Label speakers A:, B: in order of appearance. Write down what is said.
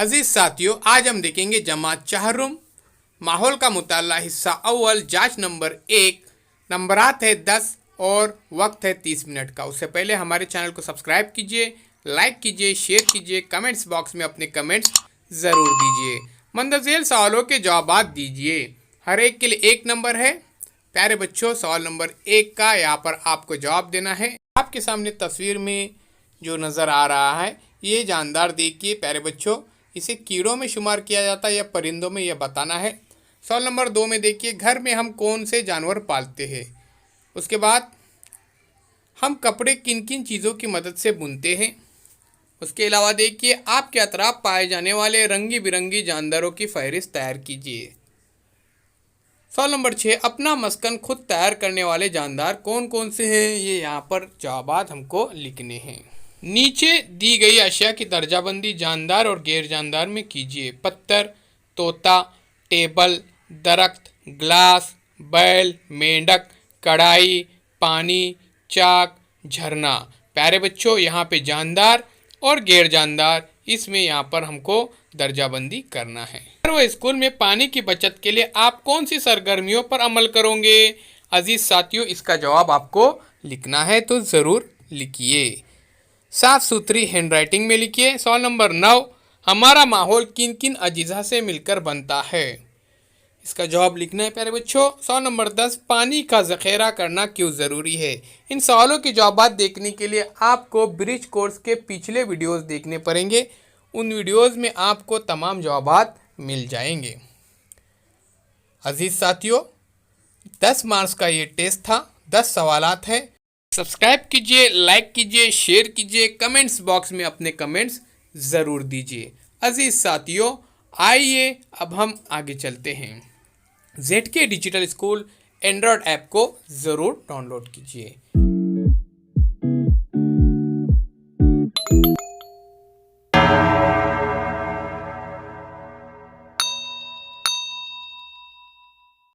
A: अजीज साथियों, आज हम देखेंगे जमात चाहरुम माहौल का मुताला हिस्सा अव्वल जांच नंबर 1। नंबरात है 10 और वक्त है 30 मिनट का। उससे पहले हमारे चैनल को सब्सक्राइब कीजिए, लाइक कीजिए, शेयर कीजिए, कमेंट्स बॉक्स में अपने कमेंट्स ज़रूर दीजिए। मंदरजेल सवालों के जवाब दीजिए। हर एक के लिए एक नंबर है। प्यारे बच्चों, सवाल नंबर 1 का यहाँ पर आपको जवाब देना है। आपके सामने तस्वीर में जो नज़र आ रहा है ये जानदार देखिए प्यारे बच्चों, इसे कीड़ों में शुमार किया जाता है या परिंदों में, यह बताना है। सवाल नंबर 2 में देखिए, घर में हम कौन से जानवर पालते हैं। उसके बाद हम कपड़े किन किन चीज़ों की मदद से बुनते हैं। उसके अलावा देखिए, आपके अतराफ पाए जाने वाले रंगी बिरंगी जानदारों की फहरिस्त तैयार कीजिए। सवाल नंबर 6, अपना मस्कन खुद तैयार करने वाले जानदार कौन कौन से हैं, ये यहाँ पर जवाब हमको लिखने हैं। नीचे दी गई अशिया की दर्जाबंदी जानदार और गैर जानदार में कीजिए। पत्थर, तोता, टेबल, दरख्त, ग्लास, बैल, मेंढक, कढ़ाई, पानी, चाक, झरना। प्यारे बच्चों, यहाँ पे जानदार और गैर जानदार, इसमें यहाँ पर हमको दर्जाबंदी करना है। वो स्कूल में पानी की बचत के लिए आप कौन सी सरगर्मियों पर अमल करोगे। अजीज साथियों, इसका जवाब आपको लिखना है तो ज़रूर लिखिए। साफ सुथरी हैंडराइटिंग में लिखिए। सवाल नंबर 9, हमारा माहौल किन किन अजीज़ा से मिलकर बनता है। इसका जवाब लिखना है प्यारे बच्चों। सवाल नंबर 10, पानी का ज़ख़ीरा करना क्यों ज़रूरी है। इन सवालों के जवाब देखने के लिए आपको ब्रिज कोर्स के पिछले वीडियोस देखने पड़ेंगे। उन वीडियोस में आपको तमाम जवाब मिल जाएंगे। अजीज़ साथियों, 10 मार्क्स का ये टेस्ट था, 10 सवालात है। सब्सक्राइब कीजिए, लाइक कीजिए, शेयर कीजिए, कमेंट्स बॉक्स में अपने कमेंट्स ज़रूर दीजिए। अजीज़ साथियों, आइए अब हम आगे चलते हैं। ZK digital school Android app को ज़रूर डाउनलोड कीजिए।